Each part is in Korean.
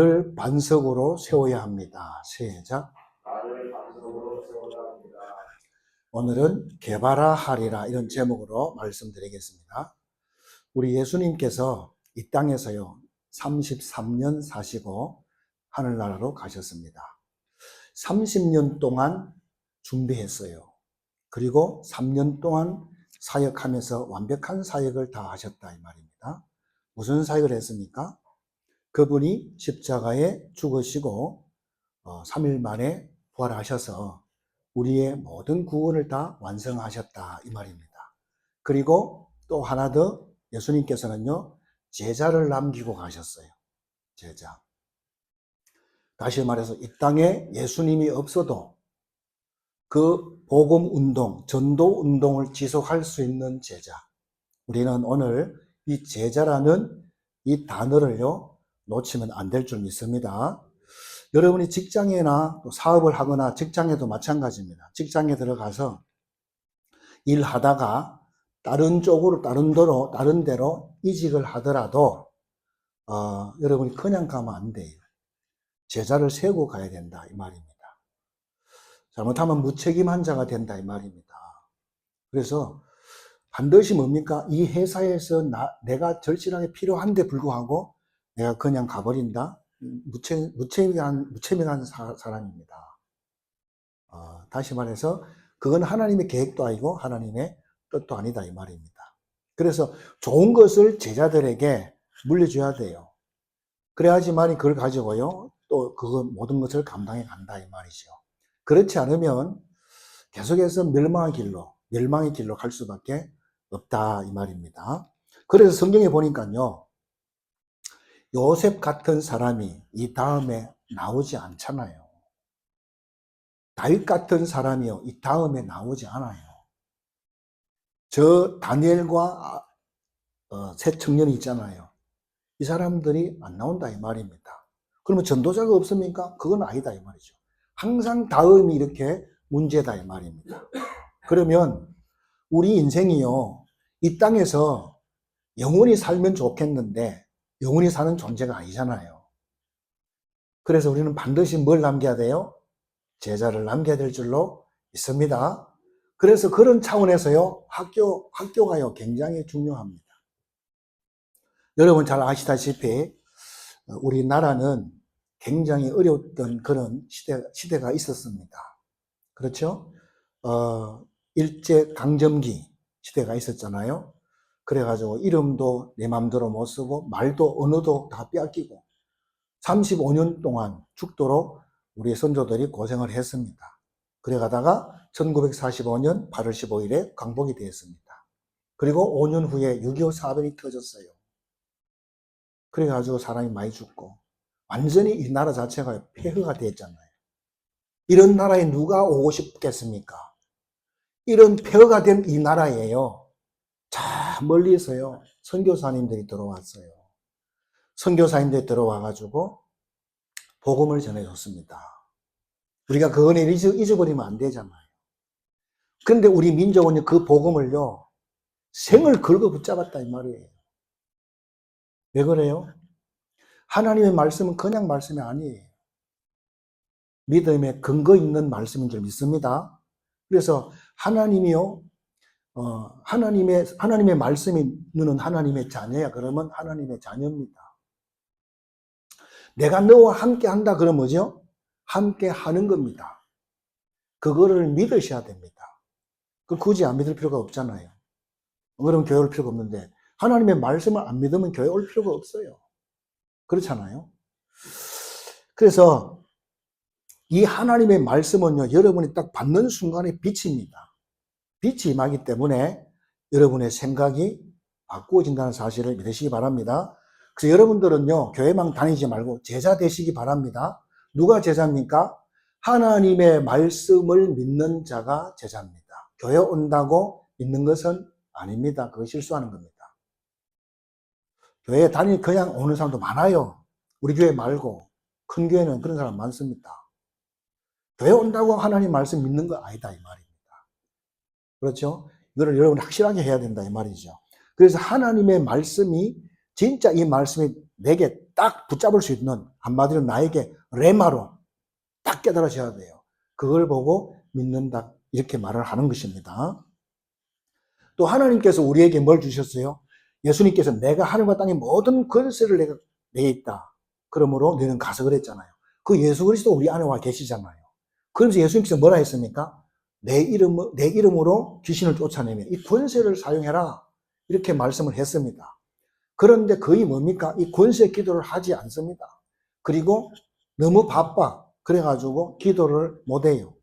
나를 반석으로 세워야 합니다. 시작. 나를 반석으로 세워야 합니다. 오늘은 개바라 하리라 이런 제목으로 말씀드리겠습니다. 우리 예수님께서 이 땅에서요 33년 사시고 하늘나라로 가셨습니다. 30년 동안 준비했어요. 그리고 3년 동안 사역하면서 완벽한 사역을 다 하셨다 이 말입니다. 무슨 사역을 했습니까? 그분이 십자가에 죽으시고 3일 만에 부활하셔서 우리의 모든 구원을 다 완성하셨다 이 말입니다. 그리고 또 하나 더 예수님께서는요 제자를 남기고 가셨어요. 제자. 다시 말해서 이 땅에 예수님이 없어도 그 복음 운동, 전도 운동을 지속할 수 있는 제자. 우리는 오늘 이 제자라는 이 단어를요 놓치면 안 될 줄 믿습니다. 여러분이 직장이나 또 사업을 하거나 직장에도 마찬가지입니다. 직장에 들어가서 일하다가 다른 쪽으로 다른 데로 이직을 하더라도 여러분이 그냥 가면 안 돼요. 제자를 세우고 가야 된다 이 말입니다. 잘못하면 무책임한 자가 된다 이 말입니다. 그래서 반드시 뭡니까? 이 회사에서 내가 절실하게 필요한데 불구하고 내가 그냥 가버린다? 무책임한 사람입니다. 다시 말해서 그건 하나님의 계획도 아니고 하나님의 뜻도 아니다 이 말입니다. 그래서 좋은 것을 제자들에게 물려줘야 돼요. 그래야지만이 그걸 가지고요 또 그거 모든 것을 감당해 간다 이 말이죠. 그렇지 않으면 계속해서 멸망의 길로 갈 수밖에 없다 이 말입니다. 그래서 성경에 보니까요 요셉 같은 사람이 이 다음에 나오지 않잖아요. 다윗 같은 사람이요 이 다음에 나오지 않아요. 저 다니엘과 세 청년이 있잖아요. 이 사람들이 안 나온다 이 말입니다. 그러면 전도자가 없습니까? 그건 아니다 이 말이죠. 항상 다음이 이렇게 문제다 이 말입니다. 그러면 우리 인생이요 이 땅에서 영원히 살면 좋겠는데 영원히 사는 존재가 아니잖아요. 그래서 우리는 반드시 뭘 남겨야 돼요? 제자를 남겨야 될 줄로 믿습니다. 그래서 그런 차원에서요 학교가요 굉장히 중요합니다. 여러분 잘 아시다시피 우리나라는 굉장히 어려웠던 그런 시대가 있었습니다. 그렇죠? 일제강점기 시대가 있었잖아요. 그래가지고 이름도 내 맘대로 못 쓰고 말도 언어도 다 빼앗기고 35년 동안 죽도록 우리 선조들이 고생을 했습니다. 그래가다가 1945년 8월 15일에 광복이 되었습니다. 그리고 5년 후에 6.25 사변이 터졌어요. 그래가지고 사람이 많이 죽고 완전히 이 나라 자체가 폐허가 됐잖아요. 이런 나라에 누가 오고 싶겠습니까? 이런 폐허가 된 이 나라에요 저 멀리서요 선교사님들이 들어왔어요. 선교사님들이 들어와가지고 복음을 전해줬습니다. 우리가 그거는 잊어버리면 안 되잖아요. 그런데 우리 민족은 그 복음을요 생을 걸고 붙잡았다 이 말이에요. 왜 그래요? 하나님의 말씀은 그냥 말씀이 아니에요. 믿음에 근거 있는 말씀인 줄 믿습니다. 그래서 하나님이요 하나님의 말씀이 너는 하나님의 자녀야 그러면 하나님의 자녀입니다. 내가 너와 함께 한다 그러면 뭐죠? 함께 하는 겁니다. 그거를 믿으셔야 됩니다. 그 굳이 안 믿을 필요가 없잖아요. 그러면 교회 올 필요가 없는데 하나님의 말씀을 안 믿으면 교회 올 필요가 없어요. 그렇잖아요. 그래서 이 하나님의 말씀은요 여러분이 딱 받는 순간에 빛입니다. 빛이 임하기 때문에 여러분의 생각이 바꾸어진다는 사실을 믿으시기 바랍니다. 그래서 여러분들은요 교회만 다니지 말고 제자 되시기 바랍니다. 누가 제자입니까? 하나님의 말씀을 믿는 자가 제자입니다. 교회 온다고 믿는 것은 아닙니다. 그거 실수하는 겁니다. 교회에 그냥 오는 사람도 많아요. 우리 교회 말고 큰 교회는 그런 사람 많습니다. 교회 온다고 하나님 말씀 믿는 거 아니다 이 말입니다. 그렇죠? 이거를 여러분이 확실하게 해야 된다 이 말이죠. 그래서 하나님의 말씀이 진짜 이 말씀이 내게 딱 붙잡을 수 있는, 한마디로 나에게 레마로 딱 깨달아져야 돼요. 그걸 보고 믿는다, 이렇게 말을 하는 것입니다. 또 하나님께서 우리에게 뭘 주셨어요? 예수님께서 내가 하늘과 땅의 모든 권세를 내가 내 있다. 그러므로 너는 가서 그랬잖아요. 그 예수 그리스도 우리 안에 와 계시잖아요. 그러면서 예수님께서 뭐라 했습니까? 내 이름으로 귀신을 쫓아내면 이 권세를 사용해라. 이렇게 말씀을 했습니다. 그런데 거의 뭡니까? 이 권세 기도를 하지 않습니다. 그리고 너무 바빠. 그래가지고 기도를 못해요.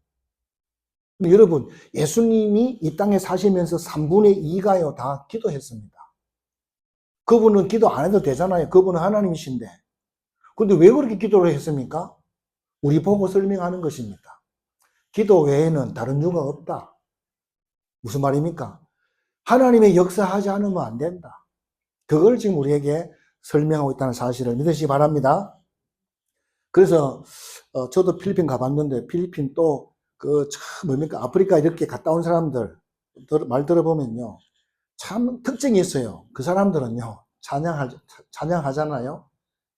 여러분, 예수님이 이 땅에 사시면서 3분의 2가요, 다 기도했습니다. 그분은 기도 안 해도 되잖아요. 그분은 하나님이신데. 근데 왜 그렇게 기도를 했습니까? 우리 보고 설명하는 것입니다. 기도 외에는 다른 이유가 없다. 무슨 말입니까? 하나님의 역사하지 않으면 안 된다. 그걸 지금 우리에게 설명하고 있다는 사실을 믿으시기 바랍니다. 그래서 저도 필리핀 가봤는데 필리핀 또 뭡니까? 아프리카 이렇게 갔다 온 사람들 말 들어보면요. 참 특징이 있어요. 그 사람들은요. 찬양하잖아요.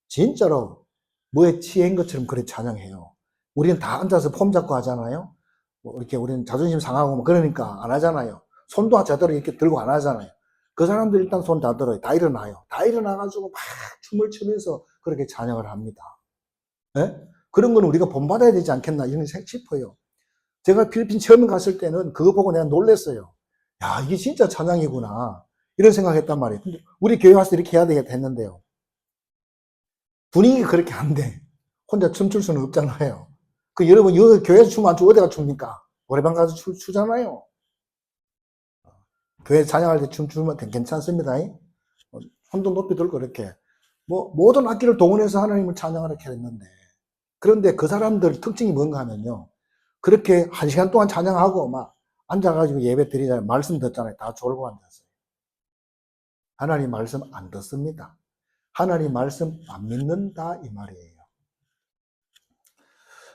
진짜로 뭐에 취한 것처럼 그렇게 찬양해요. 우리는 다 앉아서 폼 잡고 하잖아요. 뭐 이렇게 우리는 자존심 상하고 뭐 그러니까 안 하잖아요. 손도 제대로 이렇게 들고 안 하잖아요. 그 사람들 일단 손 다 들어요. 다 일어나요. 다 일어나가지고 막 춤을 추면서 그렇게 찬양을 합니다. 네? 그런 거는 우리가 본받아야 되지 않겠나 이런 싶어요. 제가 필리핀 처음 갔을 때는 그거 보고 내가 놀랐어요. 야, 이게 진짜 찬양이구나. 이런 생각했단 말이에요. 근데 우리 교회 와서 이렇게 해야 되겠다 했는데요. 분위기가 그렇게 안 돼. 혼자 춤출 수는 없잖아요. 그 여러분, 여기 교회에서 춤 안 추고 어디 가서 춥니까? 노래방 가서 추잖아요. 교회 찬양할 때 춤추면 괜찮습니다. 손도 높이 들고 이렇게. 뭐, 모든 악기를 동원해서 하나님을 찬양하라 이렇게 했는데. 그런데 그 사람들 특징이 뭔가 하면요. 그렇게 1시간 동안 찬양하고 막 앉아가지고 예배 드리잖아요. 말씀 듣잖아요. 다 졸고 앉았어요. 하나님 말씀 안 듣습니다. 하나님 말씀 안 믿는다 이 말이에요.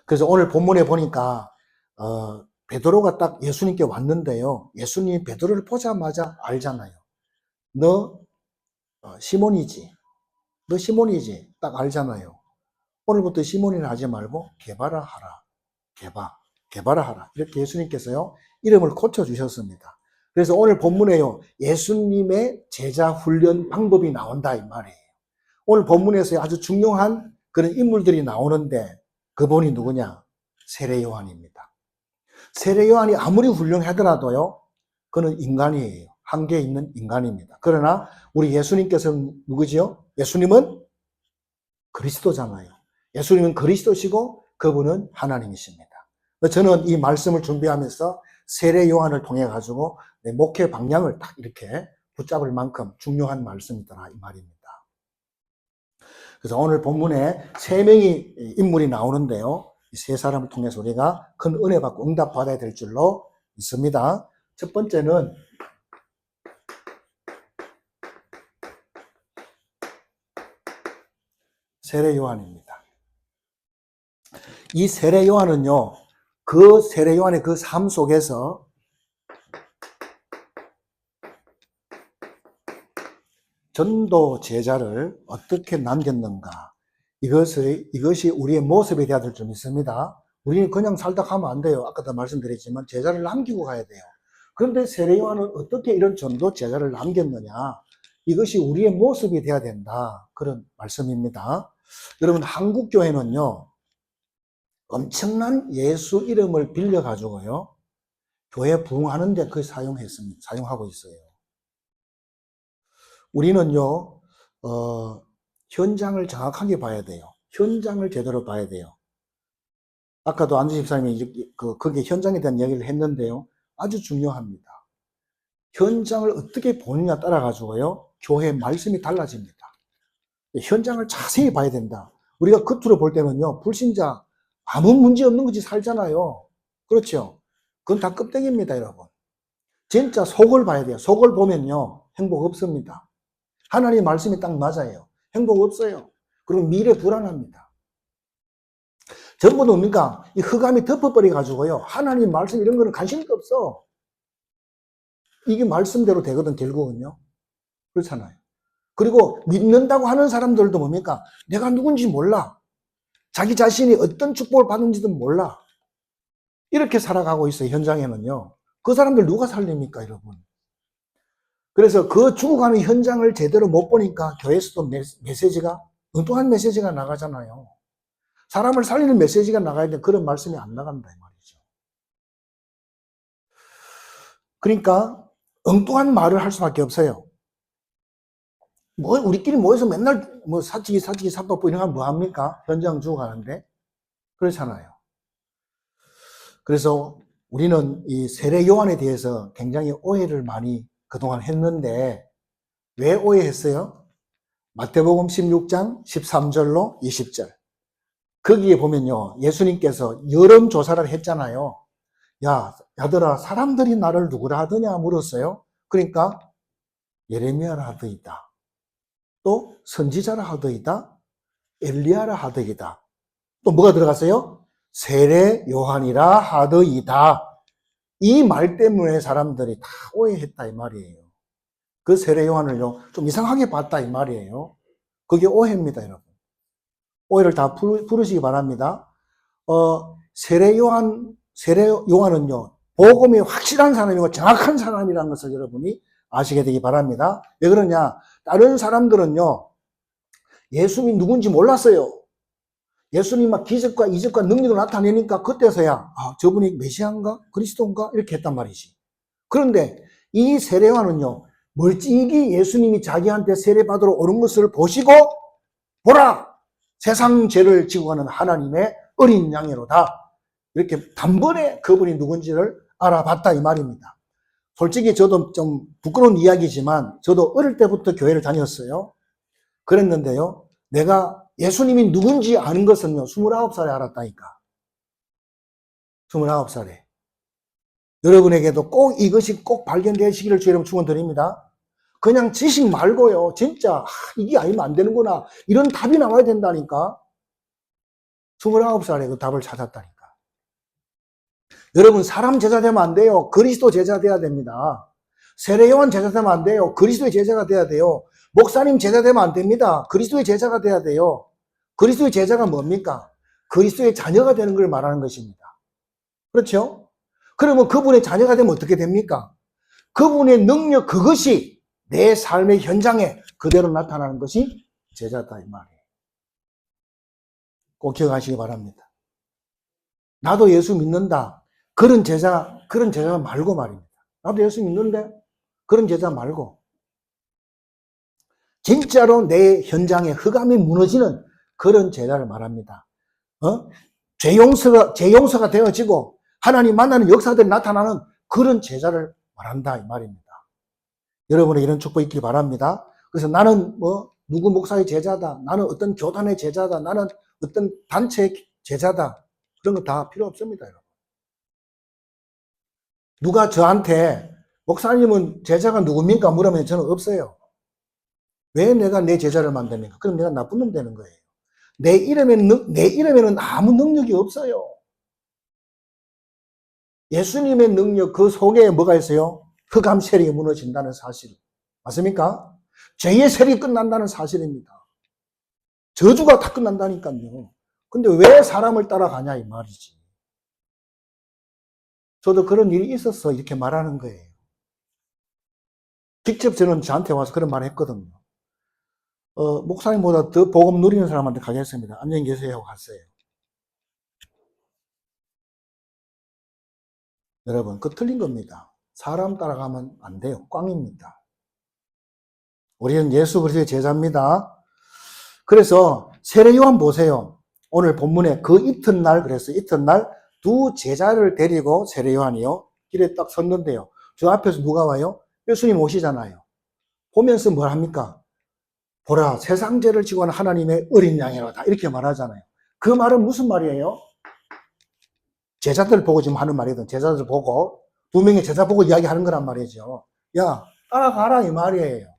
그래서 오늘 본문에 보니까 베드로가 딱 예수님께 왔는데요. 예수님이 베드로를 보자마자 알잖아요. 너 시몬이지. 너 시몬이지. 딱 알잖아요. 오늘부터 시몬이라 하지 말고 게바라 하라. 게바라 하라. 이렇게 예수님께서요. 이름을 고쳐주셨습니다. 그래서 오늘 본문에요. 예수님의 제자 훈련 방법이 나온다 이 말이에요. 오늘 본문에서 아주 중요한 그런 인물들이 나오는데 그분이 누구냐? 세례 요한입니다. 세례 요한이 아무리 훌륭하더라도요. 그는 인간이에요. 한계에 있는 인간입니다. 그러나 우리 예수님께서는 누구지요? 예수님은 그리스도잖아요. 예수님은 그리스도시고 그분은 하나님이십니다. 저는 이 말씀을 준비하면서 세례 요한을 통해 가지고 내 목회 방향을 딱 이렇게 붙잡을 만큼 중요한 말씀이더라 이 말입니다. 그래서 오늘 본문에 3명의 인물이 나오는데요. 이 3사람을 통해서 우리가 큰 은혜 받고 응답 받아야 될 줄로 믿습니다. 첫 번째는 세례 요한입니다. 이 세례 요한은요. 그 세례 요한의 그 삶 속에서 전도 제자를 어떻게 남겼는가. 이것이 우리의 모습이 되어야 될 줄 믿습니다. 우리는 그냥 살다 가면 안 돼요. 아까도 말씀드렸지만 제자를 남기고 가야 돼요. 그런데 세례 요한은 어떻게 이런 전도 제자를 남겼느냐. 이것이 우리의 모습이 되어야 된다. 그런 말씀입니다. 여러분, 한국교회는요. 엄청난 예수 이름을 빌려가지고요. 교회 부흥하는데 그걸 사용하고 있어요. 우리는요, 현장을 정확하게 봐야 돼요. 현장을 제대로 봐야 돼요. 아까도 안주 집사님이 거기에 현장에 대한 얘기를 했는데요. 아주 중요합니다. 현장을 어떻게 보느냐 따라 가지고요. 교회 말씀이 달라집니다. 현장을 자세히 봐야 된다. 우리가 겉으로 볼 때는요. 불신자 아무 문제 없는 거지 살잖아요. 그렇죠? 그건 다 껍데기입니다, 여러분. 진짜 속을 봐야 돼요. 속을 보면요. 행복 없습니다. 하나님 말씀이 딱 맞아요. 행복 없어요. 그리고 미래 불안합니다. 전부 뭡니까? 이 흑암이 덮어버려가지고요. 하나님 말씀 이런 거는 관심도 없어. 이게 말씀대로 되거든, 결국은요. 그렇잖아요. 그리고 믿는다고 하는 사람들도 뭡니까? 내가 누군지 몰라. 자기 자신이 어떤 축복을 받는지도 몰라. 이렇게 살아가고 있어요, 현장에는요. 그 사람들 누가 살립니까, 여러분? 그래서 그 죽어가는 현장을 제대로 못 보니까 교회에서도 메시지가, 엉뚱한 메시지가 나가잖아요. 사람을 살리는 메시지가 나가야 되는데 그런 말씀이 안 나간다, 이 말이죠. 그러니까 엉뚱한 말을 할 수밖에 없어요. 우리끼리 모여서 맨날 사치기, 삽박부 이런 거 뭐 합니까? 현장 죽어가는데. 그렇잖아요. 그래서 우리는 이 세례 요한에 대해서 굉장히 오해를 많이 그동안 했는데, 왜 오해했어요? 마태복음 16장 13절로 20절. 거기에 보면요, 예수님께서 여론조사를 했잖아요. 야들아, 사람들이 나를 누구라 하더냐 물었어요. 그러니까 예레미야라 하더이다. 또 선지자라 하더이다. 엘리야라 하더이다. 또 뭐가 들어갔어요? 세례 요한이라 하더이다. 이 말 때문에 사람들이 다 오해했다 이 말이에요. 그 세례 요한을요 좀 이상하게 봤다 이 말이에요. 그게 오해입니다, 여러분. 오해를 다 풀으시기 바랍니다. 세례 요한은요 복음이 확실한 사람이고 정확한 사람이라는 것을 여러분이 아시게 되기 바랍니다. 왜 그러냐? 다른 사람들은요 예수님이 누군지 몰랐어요. 예수님 막 기적과 이적과 능력을 나타내니까 그때서야 저분이 메시아인가 그리스도인가 이렇게 했단 말이지. 그런데 이 세례 요한은요 멀찍이 예수님이 자기한테 세례받으러 오는 것을 보시고 보라, 세상 죄를 지고 가는 하나님의 어린 양이로다. 이렇게 단번에 그분이 누군지를 알아봤다 이 말입니다. 솔직히 저도 좀 부끄러운 이야기지만 저도 어릴 때부터 교회를 다녔어요. 그랬는데요, 내가 예수님이 누군지 아는 것은요 29살에 알았다니까. 29살에. 여러분에게도 꼭 이것이 꼭 발견되시기를 주의 이름으로 축원드립니다. 그냥 지식 말고요 진짜 이게 아니면 안 되는구나 이런 답이 나와야 된다니까. 29살에 그 답을 찾았다니까. 여러분, 사람 제자 되면 안 돼요. 그리스도 제자 돼야 됩니다. 세례 요한 제자 되면 안 돼요. 그리스도의 제자가 돼야 돼요. 목사님 제자 되면 안 됩니다. 그리스도의 제자가 돼야 돼요. 그리스도의 제자가 뭡니까? 그리스도의 자녀가 되는 걸 말하는 것입니다. 그렇죠? 그러면 그분의 자녀가 되면 어떻게 됩니까? 그분의 능력, 그것이 내 삶의 현장에 그대로 나타나는 것이 제자다 이 말이에요. 꼭 기억하시기 바랍니다. 나도 예수 믿는다. 그런 제자 말고 말입니다. 나도 예수 믿는데 그런 제자 말고 진짜로 내 현장에 흑암이 무너지는 그런 제자를 말합니다. 죄용서가 되어지고 하나님 만나는 역사들이 나타나는 그런 제자를 말한다 이 말입니다. 여러분의 이런 축복 있길 바랍니다. 그래서 나는 누구 목사의 제자다. 나는 어떤 교단의 제자다. 나는 어떤 단체의 제자다. 그런 거 다 필요 없습니다, 여러분. 누가 저한테 목사님은 제자가 누굽니까? 물으면 저는 없어요. 왜 내가 내 제자를 만듭니까? 그럼 내가 나쁜 놈 되는 거예요. 내 이름에는 아무 능력이 없어요. 예수님의 능력 그 속에 뭐가 있어요? 흑암 세력이 무너진다는 사실. 맞습니까? 죄의 세력이 끝난다는 사실입니다. 저주가 다 끝난다니까요. 근데 왜 사람을 따라가냐 이 말이지. 저도 그런 일이 있었어 이렇게 말하는 거예요. 직접 저한테 와서 그런 말을 했거든요. 목사님보다 더 복음 누리는 사람한테 가겠습니다. 안녕히 계세요 하고 갔어요. 여러분, 그거 틀린 겁니다. 사람 따라가면 안 돼요. 꽝입니다. 우리는 예수 그리스도의 제자입니다. 그래서 세례 요한 보세요. 오늘 본문에 그 이튿날 그랬어요. 이튿날 두 제자를 데리고 세례 요한이요 길에 딱 섰는데요. 저 앞에서 누가 와요? 예수님 오시잖아요. 보면서 뭘 합니까? 보라, 세상 죄를 지고 하는 하나님의 어린 양이로다 이렇게 말하잖아요. 그 말은 무슨 말이에요? 제자들 보고 지금 하는 말이거든. 제자들 보고 두 명의 제자 보고 이야기하는 거란 말이죠. 야, 따라가라 이 말이에요.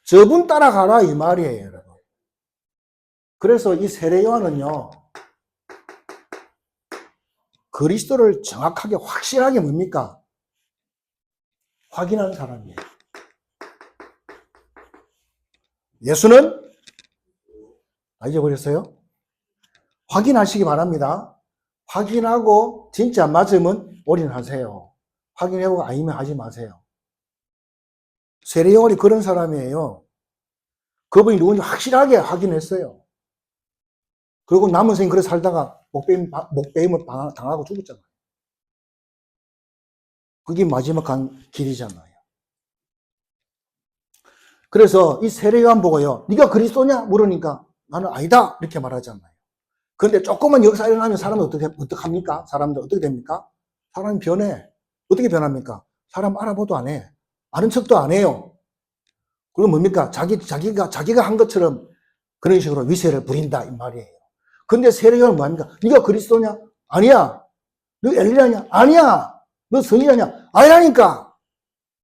저분 따라가라 이 말이에요, 여러분. 그래서 이 세례 요한은요 그리스도를 정확하게 확실하게 뭡니까? 확인한 사람이에요. 예수는 다 잊어버렸어요? 확인하시기 바랍니다. 확인하고 진짜 맞으면 올인하세요. 확인해보고 아니면 하지 마세요. 세례 요한이 그런 사람이에요. 그분이 누군지 확실하게 확인했어요. 그리고 남은 생에 그래 살다가 목배임을 당하고 죽었잖아요. 그게 마지막 간 길이잖아요. 그래서 이 세례 요한 보고요, 네가 그리스도냐? 물으니까 나는 아니다 이렇게 말하잖아요. 그런데 조금만 역사 일어나면 사람은 어떡합니까? 사람들 어떻게 됩니까? 사람이 변해. 어떻게 변합니까? 사람 알아보도 안 해. 아는 척도 안 해요. 그리고 뭡니까? 자기가 한 것처럼 그런 식으로 위세를 부린다 이 말이에요. 근데 세례 요한은 뭐합니까? 네가 그리스도냐? 아니야. 너 엘리야냐? 아니야. 너 성이라냐? 아니라니까.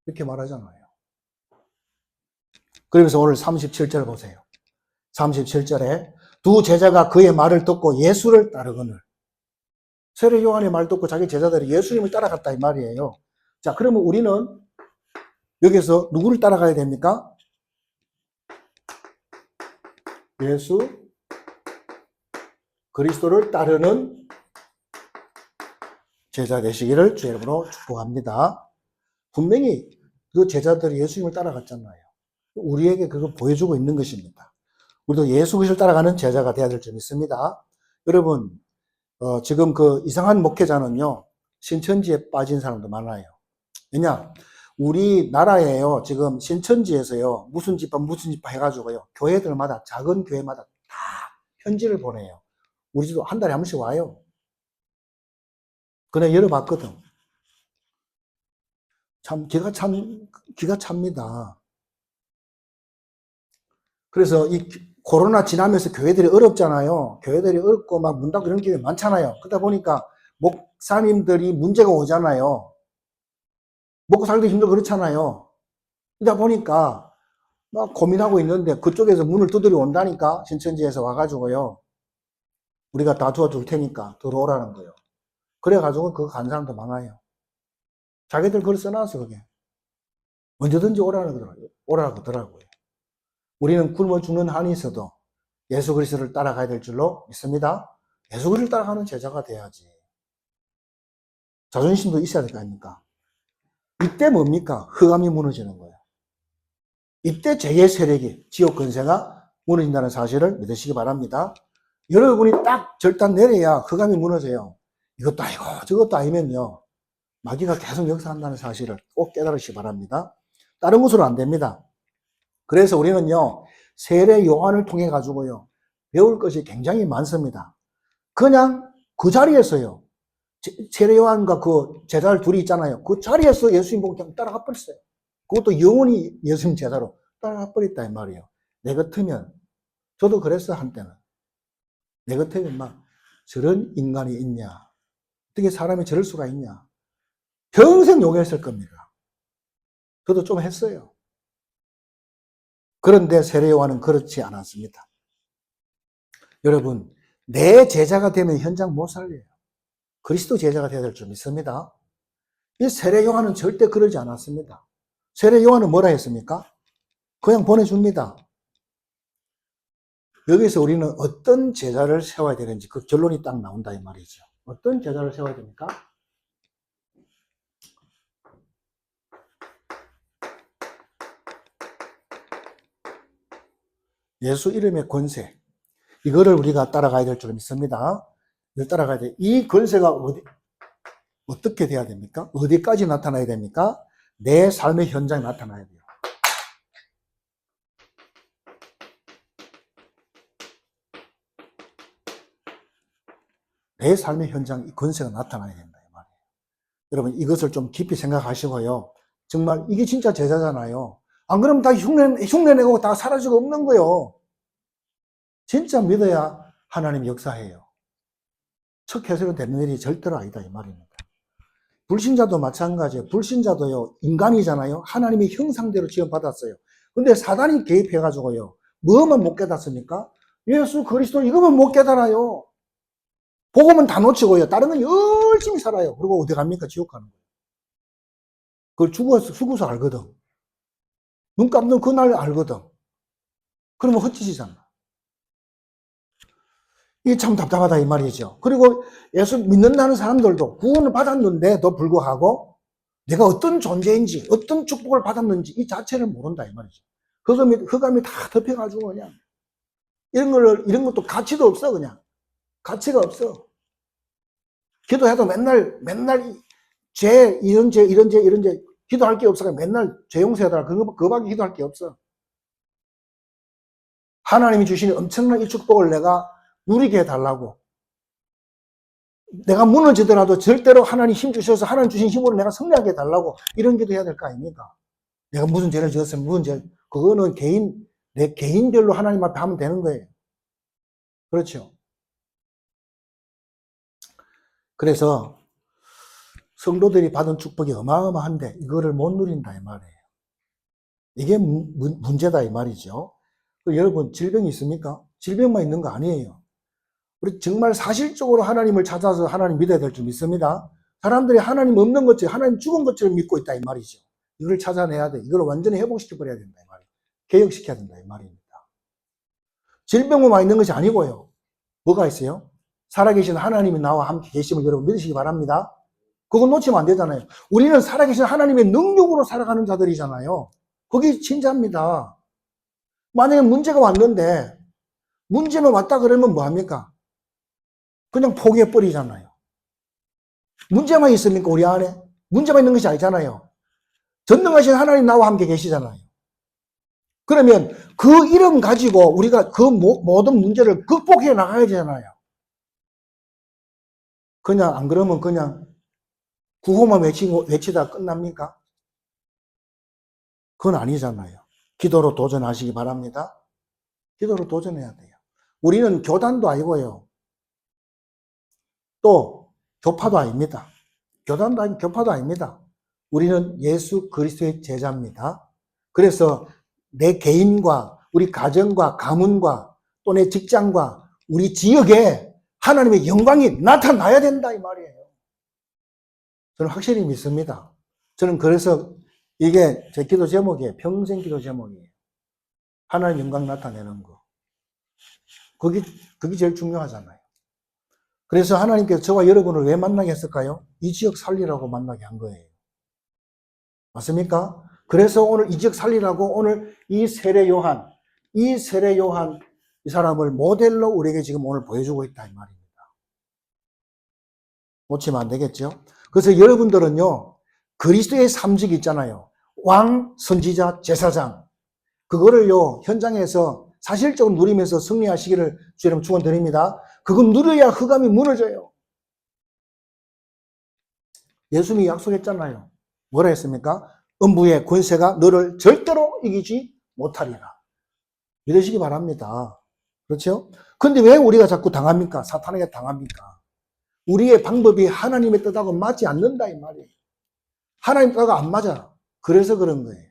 이렇게 말하잖아요. 그러면서 오늘 37절 보세요. 37절에 두 제자가 그의 말을 듣고 예수를 따르거늘. 세례 요한의 말 듣고 자기 제자들이 예수님을 따라갔다 이 말이에요. 자, 그러면 우리는 여기서 누구를 따라가야 됩니까? 예수 그리스도를 따르는 제자 되시기를 주의 이름으로 축복합니다. 분명히 그 제자들이 예수님을 따라갔잖아요. 우리에게 그걸 보여주고 있는 것입니다. 우리도 예수 그리스도를 따라가는 제자가 되어야 될 점 있습니다. 여러분, 지금 그 이상한 목회자는요, 신천지에 빠진 사람도 많아요. 왜냐? 우리나라에요, 지금 신천지에서요, 무슨 집합 해가지고요, 교회들마다, 작은 교회마다 다 편지를 보내요. 우리 집도 한 달에 한 번씩 와요. 그래, 열어봤거든. 기가 찹니다. 그래서 이 코로나 지나면서 교회들이 어렵잖아요. 교회들이 어렵고 막 문 닫고 이런 게 많잖아요. 그러다 보니까 목사님들이 문제가 오잖아요. 먹고 살기도 힘들고 그렇잖아요. 그러다 보니까 막 고민하고 있는데 그쪽에서 문을 두드려 온다니까, 신천지에서 와가지고요. 우리가 다 도와줄 테니까 들어오라는 거예요. 그래가지고 그거 간 사람도 많아요. 자기들 글 써놨어, 그게. 언제든지 오라고 하더라고요. 우리는 굶어 죽는 한이 있어도 예수 그리스도를 따라가야 될 줄로 믿습니다. 예수 그리스도를 따라가는 제자가 돼야지. 자존심도 있어야 될 거 아닙니까? 이때 뭡니까? 흑암이 무너지는 거예요. 이때 죄의 세력이, 지옥 권세가 무너진다는 사실을 믿으시기 바랍니다. 여러분이 딱 절단 내려야 흑암이 무너져요. 이것도 아니고 저것도 아니면요, 마귀가 계속 역사한다는 사실을 꼭 깨달으시기 바랍니다. 다른 것으로 안 됩니다. 그래서 우리는요, 세례 요한을 통해 가지고요, 배울 것이 굉장히 많습니다. 그냥 그 자리에서요, 세례 요한과 그 제자들 둘이 있잖아요. 그 자리에서 예수님 보고 그냥 따라가 버렸어요. 그것도 영원히 예수님 제자로 따라가 버렸다 이 말이에요. 내 같으면, 저도 그랬어 한때는. 내 같으면 막 저런 인간이 있냐, 어떻게 사람이 저럴 수가 있냐, 평생 욕했을 겁니다. 저도 좀 했어요. 그런데 세례 요한은 그렇지 않았습니다. 여러분, 내 제자가 되면 현장 못 살려요. 그리스도 제자가 되어야 될 줄 믿습니다. 이 세례 요한은 절대 그러지 않았습니다. 세례 요한은 뭐라 했습니까? 그냥 보내줍니다. 여기서 우리는 어떤 제자를 세워야 되는지 그 결론이 딱 나온다 이 말이죠. 어떤 제자를 세워야 됩니까? 예수 이름의 권세, 이거를 우리가 따라가야 될 줄 믿습니다. 이걸 따라가야 돼. 이 권세가 어떻게 돼야 됩니까? 어디까지 나타나야 됩니까? 내 삶의 현장에 나타나야 돼요. 내 삶의 현장, 이 권세가 나타나야 된다 이 말이에요. 여러분, 이것을 좀 깊이 생각하시고요. 정말 이게 진짜 제자잖아요. 안 그러면 다 흉내내고 다 사라지고 없는 거예요. 진짜 믿어야 하나님 역사해요. 척 해서는 되는 일이 절대로 아니다 이 말입니다. 불신자도 마찬가지예요. 불신자도요, 인간이잖아요. 하나님의 형상대로 지원받았어요. 근데 사단이 개입해가지고요, 뭐만 못 깨닫습니까? 예수 그리스도 이거만 못 깨달아요. 복음은 다 놓치고요, 다른 건 열심히 살아요. 그리고 어디 갑니까? 지옥 가는 거예요. 그걸 죽어서 알거든. 눈 감는 그날 알거든. 그러면 헛짓이잖아. 이게 참 답답하다 이 말이죠. 그리고 예수 믿는다는 사람들도 구원을 받았는데도 불구하고 내가 어떤 존재인지 어떤 축복을 받았는지 이 자체를 모른다 이 말이죠. 흑암이 다 덮여가지고 그냥 이런 것도 가치도 없어. 그냥 가치가 없어. 기도해도 맨날 이런 죄 기도할 게 없어. 맨날 죄 용서해달라. 그거밖에 기도할 게 없어. 하나님이 주시는 엄청난 이 축복을 내가 누리게 해달라고. 내가 무너지더라도 절대로 하나님 힘 주셔서 하나님 주신 힘으로 내가 승리하게 해달라고. 이런 기도 해야 될 거 아닙니까? 내가 무슨 죄를 지었으면 무슨 죄, 그거는 내 개인별로 하나님 앞에 하면 되는 거예요. 그렇죠. 그래서 성도들이 받은 축복이 어마어마한데 이거를 못 누린다 이 말이에요. 이게 문제다 이 말이죠. 여러분 질병이 있습니까? 질병만 있는 거 아니에요. 우리 정말 사실적으로 하나님을 찾아서 하나님 믿어야 될 줄 믿습니다. 사람들이 하나님 없는 것처럼 하나님 죽은 것처럼 믿고 있다 이 말이죠. 이걸 찾아내야 돼. 이걸 완전히 회복시켜 버려야 된다 이 말이에요. 개혁시켜야 된다 이 말입니다. 질병만 있는 것이 아니고요. 뭐가 있어요? 살아계신 하나님이 나와 함께 계심을 여러분 믿으시기 바랍니다. 그건 놓치면 안 되잖아요. 우리는 살아계신 하나님의 능력으로 살아가는 자들이잖아요. 그게 진짜입니다. 만약에 문제가 왔는데 문제만 왔다 그러면 뭐합니까? 그냥 포기해버리잖아요. 문제만 있습니까? 우리 안에? 문제만 있는 것이 아니잖아요. 전능하신 하나님 나와 함께 계시잖아요. 그러면 그 이름 가지고 우리가 그 모든 문제를 극복해 나가야 되잖아요. 그냥 안 그러면 그냥 구호만 외치다 끝납니까? 그건 아니잖아요. 기도로 도전하시기 바랍니다. 기도로 도전해야 돼요. 우리는 교단도 아니고요. 또 교파도 아닙니다. 교단도 아니고 교파도 아닙니다. 우리는 예수 그리스도의 제자입니다. 그래서 내 개인과 우리 가정과 가문과 또 내 직장과 우리 지역에 하나님의 영광이 나타나야 된다 이 말이에요. 저는 확실히 믿습니다. 저는 그래서 이게 제 기도 제목이에요. 평생 기도 제목이에요. 하나님 영광 나타내는 거. 그게 제일 중요하잖아요. 그래서 하나님께서 저와 여러분을 왜 만나게 했을까요? 이 지역 살리라고 만나게 한 거예요. 맞습니까? 그래서 오늘 이 지역 살리라고 오늘 이 세례 요한 이 사람을 모델로 우리에게 지금 오늘 보여주고 있다 이 말입니다. 놓치면 안 되겠죠? 그래서 여러분들은요, 그리스도의 삼직 있잖아요. 왕, 선지자, 제사장. 그거를요, 현장에서 사실적으로 누리면서 승리하시기를 주님 축원드립니다. 그거 누려야 흑암이 무너져요. 예수님이 약속했잖아요. 뭐라 했습니까? 음부의 권세가 너를 절대로 이기지 못하리라. 믿으시기 바랍니다. 그렇죠? 근데 왜 우리가 자꾸 당합니까? 사탄에게 당합니까? 우리의 방법이 하나님의 뜻하고 맞지 않는다 이 말이에요. 하나님 뜻하고 안 맞아. 그래서 그런 거예요.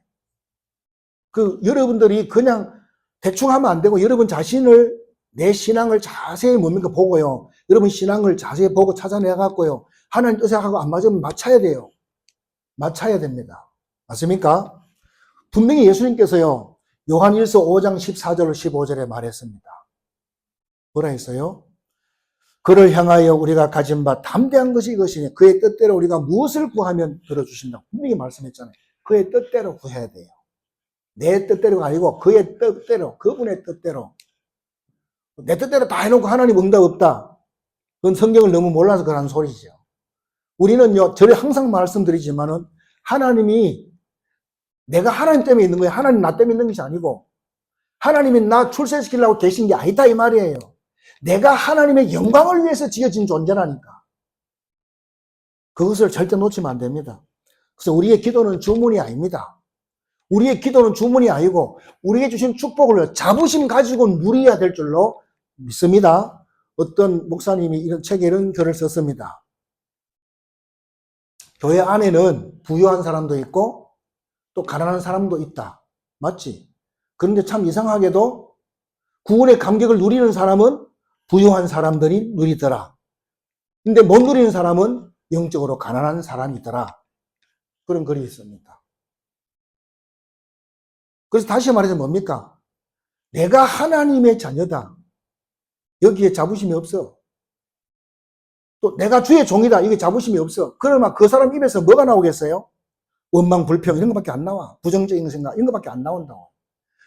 여러분들이 그냥 대충 하면 안 되고 여러분 자신을 내 신앙을 자세히 뭡니까 보고요. 여러분 신앙을 자세히 보고 찾아내 갖고요. 하나님 뜻하고 안 맞으면 맞춰야 돼요. 맞춰야 됩니다. 맞습니까? 분명히 예수님께서요. 요한일서 5장 14절 15절에 말했습니다. 뭐라 했어요? 그를 향하여 우리가 가진 바 담대한 것이 이것이니 그의 뜻대로 우리가 무엇을 구하면 들어주신다고 분명히 말씀했잖아요. 그의 뜻대로 구해야 돼요. 내 뜻대로가 아니고 그의 뜻대로, 그분의 뜻대로. 내 뜻대로 다 해놓고 하나님 응답 없다. 그건 성경을 너무 몰라서 그러는 소리죠. 우리는요, 저를 항상 말씀드리지만은 하나님이 내가 하나님 때문에 있는 거예요. 하나님 나 때문에 있는 것이 아니고 하나님이 나 출세시키려고 계신 게 아니다 이 말이에요. 내가 하나님의 영광을 위해서 지어진 존재라니까. 그것을 절대 놓치면 안 됩니다. 그래서 우리의 기도는 주문이 아닙니다. 우리의 기도는 주문이 아니고 우리에게 주신 축복을 자부심 가지고 누려야 될 줄로 믿습니다. 어떤 목사님이 이런 책에 이런 글을 썼습니다. 교회 안에는 부유한 사람도 있고 또 가난한 사람도 있다. 맞지? 그런데 참 이상하게도 구원의 감격을 누리는 사람은 부유한 사람들이 누리더라. 근데 못 누리는 사람은 영적으로 가난한 사람이더라. 그런 글이 있습니다. 그래서 다시 말해서 뭡니까? 내가 하나님의 자녀다. 여기에 자부심이 없어. 또 내가 주의 종이다. 이게 자부심이 없어. 그러면 그 사람 입에서 뭐가 나오겠어요? 원망, 불평 이런 것밖에 안 나와. 부정적인 생각 이런 것밖에 안 나온다고.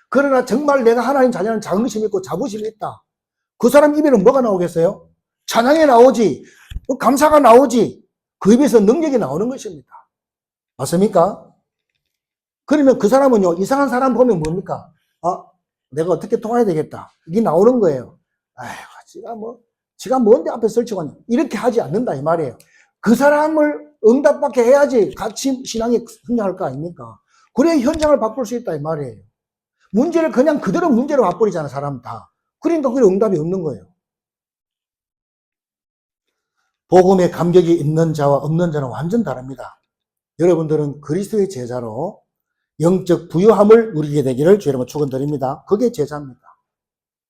그러나 정말 내가 하나님 자녀는 자긍심이 있고 자부심이 있다. 그 사람 입에는 뭐가 나오겠어요? 찬양이 나오지. 감사가 나오지. 그 입에서 능력이 나오는 것입니다. 맞습니까? 그러면 그 사람은요, 이상한 사람 보면 뭡니까? 아, 내가 어떻게 통해야 되겠다. 이게 나오는 거예요. 아이고, 지가 뭔데 앞에 설치고 이렇게 하지 않는다, 이 말이에요. 그 사람을 응답받게 해야지 같이 신앙이 성장할 거 아닙니까? 그래야 현장을 바꿀 수 있다, 이 말이에요. 문제를 그냥 그대로 문제로 바꿔버리잖아, 사람 다. 그러니까 그게 응답이 없는 거예요. 복음에 감격이 있는 자와 없는 자는 완전 다릅니다. 여러분들은 그리스도의 제자로 영적 부유함을 누리게 되기를 주의 이름으로 축원드립니다. 그게 제자입니다.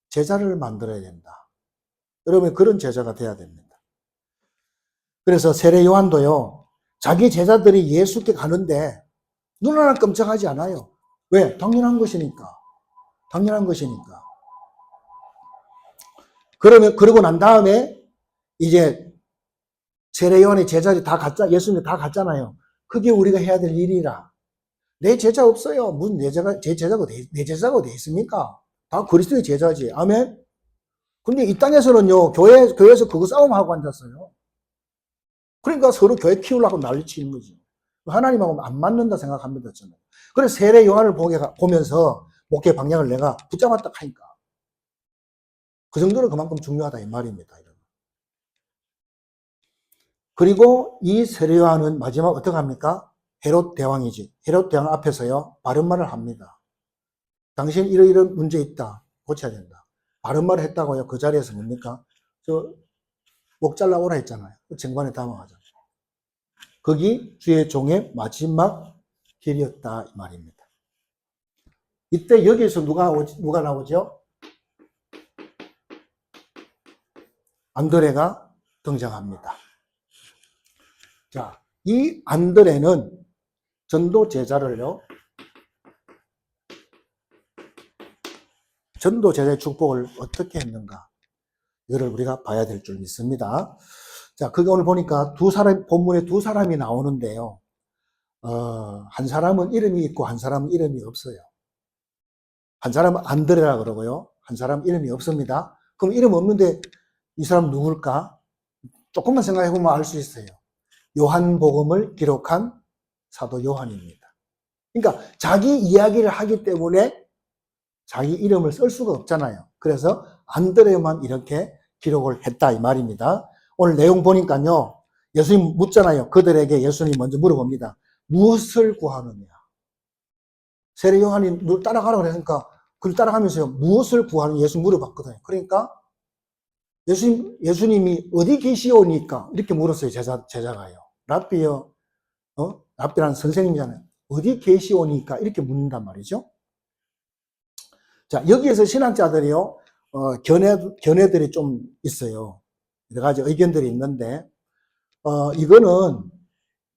제자를 만들어야 된다. 여러분 그런 제자가 돼야 됩니다. 그래서 세례 요한도요, 자기 제자들이 예수께 가는데 눈 하나 끔찍하지 않아요. 왜? 당연한 것이니까. 당연한 것이니까. 그러고 난 다음에 이제 세례 요한의 제자들이 다 갔잖아요. 예수님 다 갔잖아요. 그게 우리가 해야 될 일이라. 내 제자 없어요. 무슨 제 제자가 내 제자가 어디 있습니까? 다 그리스도의 제자지. 아멘. 근데 이 땅에서는요, 교회에서 그거 싸움하고 앉았어요. 그러니까 서로 교회 키우려고 난리치는 거지. 하나님하고 안 맞는다 생각합니다, 저는. 그래서 세례 요한을 보면서 목회 방향을 내가 붙잡았다 하니까. 그 정도로 그만큼 중요하다, 이 말입니다. 그리고 이 세례 요한은 마지막 어떻게 합니까? 헤롯 대왕이지. 헤롯 대왕 앞에서요, 바른 말을 합니다. 당신 이런 문제 있다. 고쳐야 된다. 바른 말을 했다고요. 그 자리에서 뭡니까? 목 잘라오라 했잖아요. 정관에 담아가잖아요. 거기 주의 종의 마지막 길이었다. 이 말입니다. 이때 여기에서 누가 나오죠? 안드레가 등장합니다. 자, 이 안드레는 전도 제자를요, 전도 제자의 축복을 어떻게 했는가? 이거를 우리가 봐야 될 줄 믿습니다. 자, 그게 오늘 보니까 본문에 두 사람이 나오는데요. 한 사람은 이름이 있고 한 사람은 이름이 없어요. 한 사람은 안드레라 그러고요. 한 사람은 이름이 없습니다. 그럼 이름 없는데 이 사람 누굴까? 조금만 생각해 보면 알 수 있어요. 요한복음을 기록한 사도 요한입니다. 그러니까 자기 이야기를 하기 때문에 자기 이름을 쓸 수가 없잖아요. 그래서 안드레만 이렇게 기록을 했다 이 말입니다. 오늘 내용 보니까요, 예수님 묻잖아요. 그들에게 예수님이 먼저 물어봅니다. 무엇을 구하느냐? 세례 요한이 너 따라가라고 그러니까 그걸 따라가면서요, 무엇을 구하느냐 예수 물어봤거든요. 그러니까 예수님이 어디 계시오니까 이렇게 물었어요. 제자가요. 랍비요, 랍비라는 선생님이잖아요. 어디 계시오니까 이렇게 묻는단 말이죠. 자, 여기에서 신학자들이요, 견해들이 좀 있어요. 여러 가지 의견들이 있는데, 이거는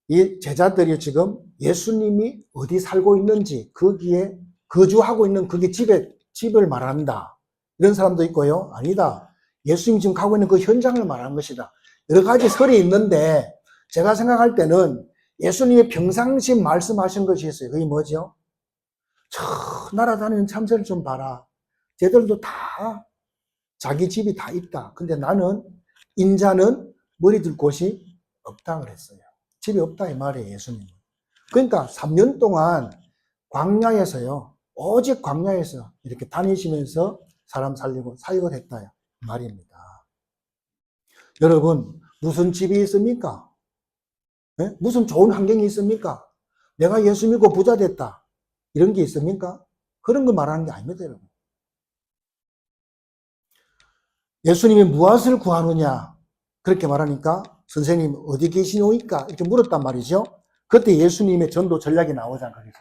이 제자들이 지금 예수님이 어디 살고 있는지, 거기에 거주하고 있는 그게 집을 말한다. 이런 사람도 있고요. 아니다. 예수님이 지금 가고 있는 그 현장을 말하는 것이다. 여러 가지 설이 있는데, 제가 생각할 때는 예수님이 평상시 말씀하신 것이 있어요. 그게 뭐죠? 날아다니는 참새를 좀 봐라. 쟤들도 다 자기 집이 다 있다. 근데 나는 인자는 머리 둘 곳이 없다 그랬어요. 집이 없다 이 말이에요, 예수님은. 그러니까 3년 동안 광야에서요, 오직 광야에서 이렇게 다니시면서 사람 살리고 사역을 했다 말입니다. 여러분, 무슨 집이 있습니까? 네? 무슨 좋은 환경이 있습니까? 내가 예수 믿고 부자 됐다. 이런 게 있습니까? 그런 거 말하는 게 아닙니다, 여러분. 예수님이 무엇을 구하느냐? 그렇게 말하니까 선생님 어디 계시노이까? 이렇게 물었단 말이죠. 그때 예수님의 전도 전략이 나오지 않겠어요?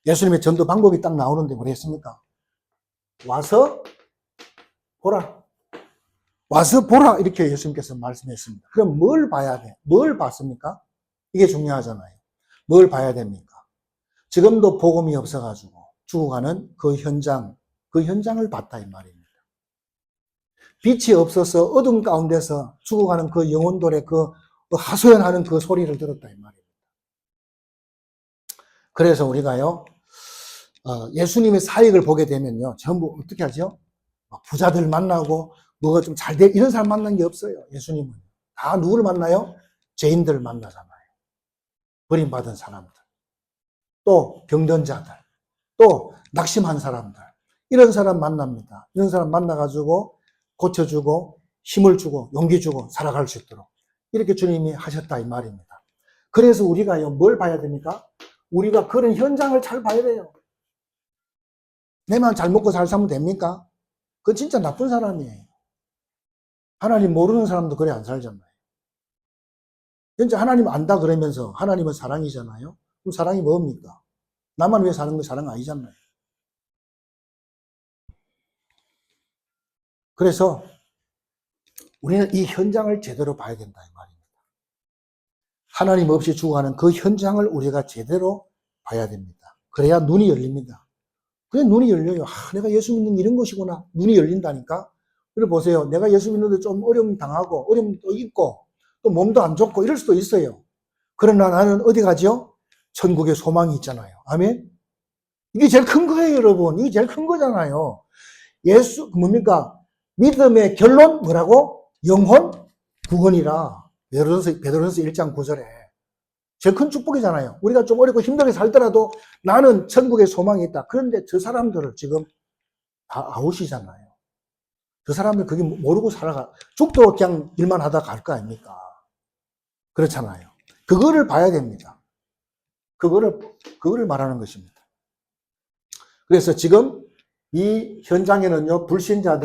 예수님의 전도 방법이 딱 나오는데 뭐랬습니까? 와서 보라. 와서 보라. 이렇게 예수님께서 말씀했습니다. 그럼 뭘 봐야 돼? 뭘 봤습니까? 이게 중요하잖아요. 뭘 봐야 됩니까? 지금도 복음이 없어가지고 죽어가는 그 현장, 그 현장을 봤다 이 말입니다. 빛이 없어서 어둠 가운데서 죽어가는 그 영혼들의 그 하소연하는 그 소리를 들었다 이 말입니다. 그래서 우리가요, 예수님의 사역을 보게 되면요, 전부 어떻게 하죠? 부자들 만나고 뭐가 좀 잘 돼 이런 사람 만난 게 없어요. 예수님은 다 누구를 만나요? 죄인들을 만나잖아요. 버림받은 사람들, 또 병든 자들, 또 낙심한 사람들, 이런 사람 만납니다. 이런 사람 만나가지고 고쳐주고 힘을 주고 용기 주고 살아갈 수 있도록 이렇게 주님이 하셨다 이 말입니다. 그래서 우리가요, 뭘 봐야 됩니까? 우리가 그런 현장을 잘 봐야 돼요. 내만 잘 먹고 잘 살면 됩니까? 그건 진짜 나쁜 사람이에요. 하나님 모르는 사람도 그래 안 살잖아요. 진짜 하나님 안다 그러면서 하나님은 사랑이잖아요. 그럼 사랑이 뭡니까? 나만 위해 사는 거 사랑 아니잖아요. 그래서 우리는 이 현장을 제대로 봐야 된다 이 말입니다. 하나님 없이 죽어가는 그 현장을 우리가 제대로 봐야 됩니다. 그래야 눈이 열립니다. 그래 눈이 열려요. 내가 예수 믿는 게 이런 것이구나. 눈이 열린다니까. 그래 보세요. 내가 예수 믿는데 좀 어려움 당하고 어려움도 있고 또 몸도 안 좋고 이럴 수도 있어요. 그러나 나는 어디 가죠? 천국에 소망이 있잖아요. 아멘. 이게 제일 큰 거예요, 여러분. 이게 제일 큰 거잖아요. 예수 뭡니까? 믿음의 결론 뭐라고? 영혼 구원이라. 베드로전서 1장 9절에 제일 큰 축복이잖아요. 우리가 좀 어렵고 힘들게 살더라도 나는 천국에 소망이 있다. 그런데 저 사람들을 지금 다 아웃이잖아요. 저 사람들 그게 모르고 살아가. 죽도록 그냥 일만 하다 갈 거 아닙니까? 그렇잖아요. 그거를 봐야 됩니다. 그거를 말하는 것입니다. 그래서 지금 이 현장에는요, 불신자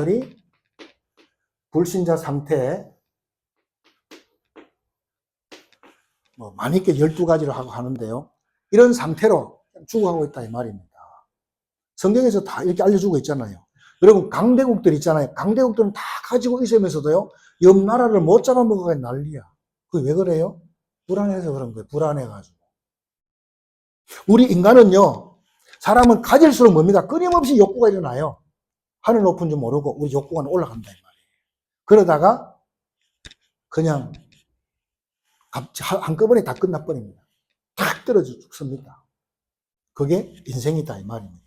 상태에 많이 있게 12가지를 하고 하는데요. 이런 상태로 죽어가고 있다 이 말입니다. 성경에서 다 이렇게 알려주고 있잖아요. 여러분 강대국들 있잖아요. 강대국들은 다 가지고 있으면서도요, 옆 나라를 못 잡아먹어가 난리야. 그게 왜 그래요? 불안해서 그런 거예요. 불안해가지고. 우리 인간은요, 사람은 가질수록 뭡니까? 끊임없이 욕구가 일어나요. 하늘 높은 줄 모르고 우리 욕구가 올라간다 이 말이에요. 그러다가 그냥 한꺼번에 다 끝나버립니다. 탁 떨어져 죽습니다. 그게 인생이다 이 말입니다.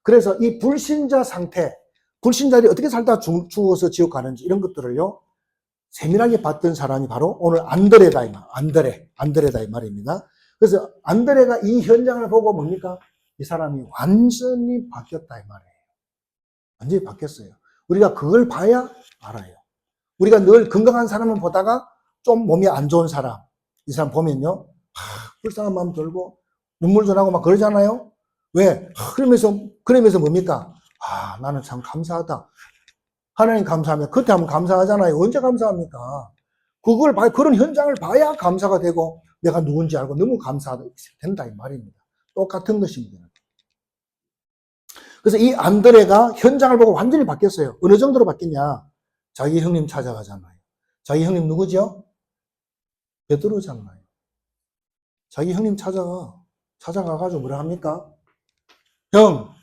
그래서 이 불신자 상태, 불신자들이 어떻게 살다 죽어서 지옥 가는지 이런 것들을요, 세밀하게 봤던 사람이 바로 오늘 안드레다 이 말입니다. 그래서 안드레가 이 현장을 보고 뭡니까? 이 사람이 완전히 바뀌었다 이 말이에요. 완전히 바뀌었어요. 우리가 그걸 봐야 알아요. 우리가 늘 건강한 사람을 보다가 좀 몸이 안 좋은 사람, 이 사람 보면요, 불쌍한 마음 들고 눈물도 나고 막 그러잖아요. 왜? 그러면서 뭡니까? 나는 참 감사하다. 하나님 감사하면 그때 하면 감사하잖아요. 언제 감사합니까? 그걸 봐야, 그런 현장을 봐야 감사가 되고 내가 누군지 알고 너무 감사하다 된다 이 말입니다. 똑같은 것입니다. 그래서 이 안드레가 현장을 보고 완전히 바뀌었어요. 어느 정도로 바뀌냐? 자기 형님 찾아가잖아요. 자기 형님 누구죠? 베드로잖아요. 자기 형님 찾아가가지고 뭐라 합니까? 형,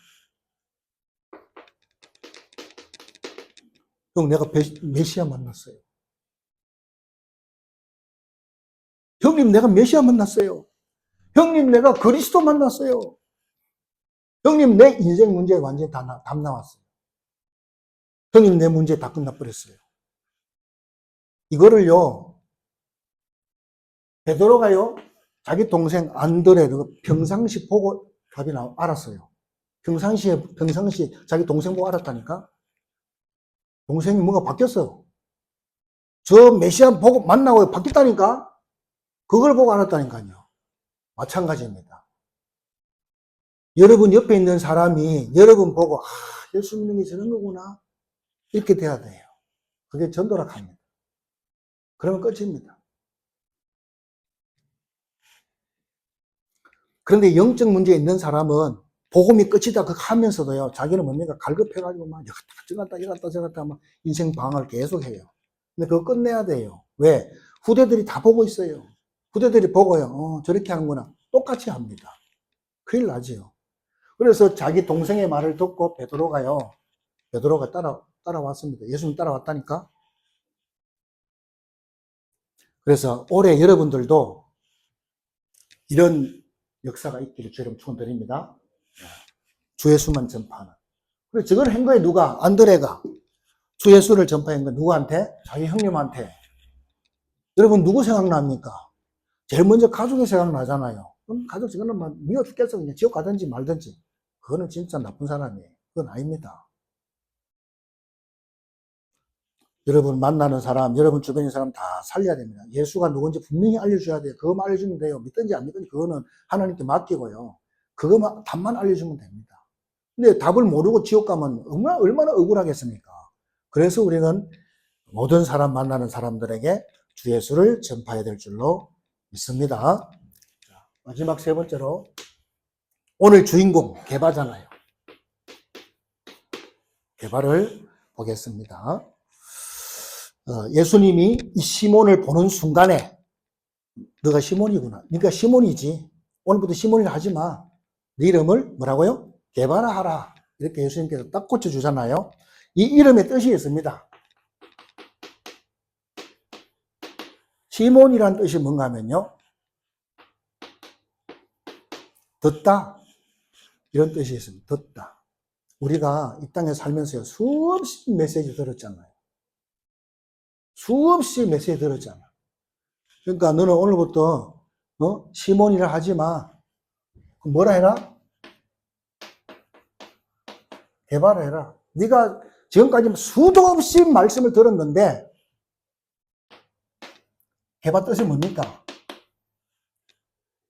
내가 메시아 만났어요. 형님, 내가 메시아 만났어요. 형님, 내가 그리스도 만났어요. 형님, 내 인생 문제 완전히 답 나왔어요. 형님, 내 문제 다 끝나버렸어요. 이거를요, 베드로가요, 자기 동생 안드레를 평상시 보고 답이 알았어요. 평상시에 자기 동생 보고 알았다니까? 동생이 뭔가 바뀌었어. 저 메시아 보고 만나고 바뀌었다니까? 그걸 보고 알았다니까요. 마찬가지입니다. 여러분 옆에 있는 사람이 여러분 보고 예수 믿는 게 저런 거구나 이렇게 돼야 돼요. 그게 전도락합니다. 그러면 끝입니다. 그런데 영적 문제에 있는 사람은 복음이 끝이다 하면서도요, 자기는 뭡니까? 갈급해가지고 막 저갔다 막 인생 방황을 계속해요. 근데 그거 끝내야 돼요. 왜? 후대들이 다 보고 있어요. 후대들이 보고요, 저렇게 하는구나. 똑같이 합니다. 큰일 나지요. 그래서 자기 동생의 말을 듣고 베드로가 따라왔습니다. 예수님 따라왔다니까. 그래서 올해 여러분들도 이런 역사가 있기를 주님 축원드립니다. 주 예수만 전파하는. 그리고 저걸 한 거예요. 누가? 안드레가. 주 예수를 전파한 거 누구한테? 자기 형님한테. 여러분 누구 생각납니까? 제일 먼저 가족이 생각나잖아요. 그럼 가족 저거는 막 미워 죽겠어. 그냥 지옥 가든지 말든지. 그거는 진짜 나쁜 사람이에요. 그건 아닙니다. 여러분 만나는 사람, 여러분 주변의 사람 다 살려야 됩니다. 예수가 누군지 분명히 알려줘야 돼요. 그거만 알려주면 돼요. 믿든지 안 믿든지 그거는 하나님께 맡기고요. 그거만, 답만 알려주면 됩니다. 근데 답을 모르고 지옥 가면 얼마나 억울하겠습니까? 그래서 우리는 모든 사람 만나는 사람들에게 주 예수를 전파해야 될 줄로 믿습니다. 자, 마지막 세 번째로 오늘 주인공 게바잖아요. 게바를 보겠습니다. 예수님이 이 시몬을 보는 순간에 너가 시몬이구나. 네가 시몬이지. 오늘부터 시몬이라 하지 마. 네 이름을 뭐라고요? 게바라 하라. 이렇게 예수님께서 딱 고쳐주잖아요. 이 이름의 뜻이 있습니다. 시몬이란 뜻이 뭔가 하면요. 듣다. 이런 뜻이 있습니다. 듣다. 우리가 이 땅에 살면서 수없이 메시지 들었잖아요. 수없이 메시지 들었잖아. 그러니까 너는 오늘부터 시몬이라 하지 마. 뭐라 해라? 개발을 해라. 네가 지금까지 수도 없이 말씀을 들었는데 개발 뜻이 뭡니까?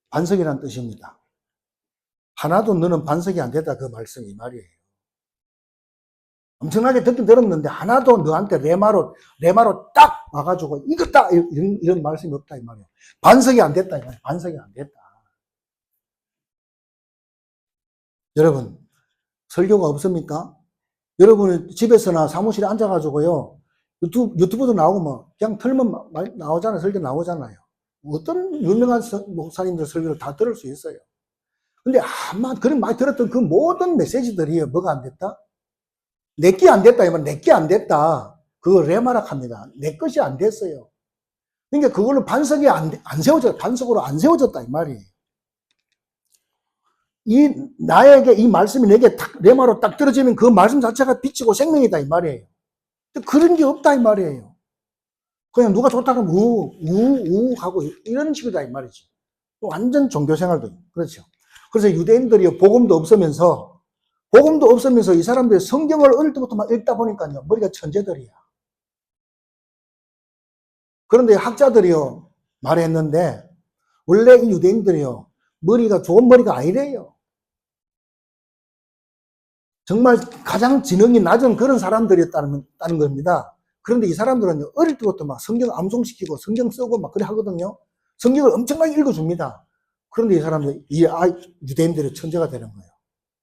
반석이라는 뜻입니다. 하나도 너는 반석이 안 됐다 그 말씀이 말이에요. 엄청나게 듣긴 들었는데 하나도 너한테 레마로 딱 와가지고 이거다 이런 말씀이 없다 이 말이에요. 반석이 안 됐다 이 말이에요. 반석이 안 됐다. 여러분 설교가 없습니까? 여러분 집에서나 사무실에 앉아가지고요 유튜브도 나오고 뭐 그냥 틀면 나오잖아요. 설교 나오잖아요. 어떤 유명한 목사님들 설교를 다 들을 수 있어요. 근데 아마 그런 많이 들었던 그 모든 메시지들이 뭐가 안 됐다? 내게 안 됐다. 이 말, 내게 안 됐다. 그거 레마락 합니다. 내 것이 안 됐어요. 그러니까 그걸로 반석이 안 세워졌다. 반석으로 안 세워졌다. 이 말이에요. 나에게 이 말씀이 내게 레마로 딱 떨어지면 그 말씀 자체가 빛이고 생명이다. 이 말이에요. 그런 게 없다. 이 말이에요. 그냥 누가 좋다 그러면 우 하고 이런 식이다. 이 말이지. 완전 종교생활도. 그렇죠. 그래서 유대인들이 복음도 없으면서 이 사람들이 성경을 어릴 때부터 막 읽다 보니까요, 머리가 천재들이야. 그런데 학자들이요, 말했는데, 원래 이 유대인들이요, 머리가 좋은 머리가 아니래요. 정말 가장 지능이 낮은 그런 사람들이었다는 겁니다. 그런데 이 사람들은 어릴 때부터 막 성경 암송시키고 성경 쓰고 막 그래 하거든요. 성경을 엄청나게 읽어줍니다. 그런데 이 사람들, 유대인들이 천재가 되는 거예요.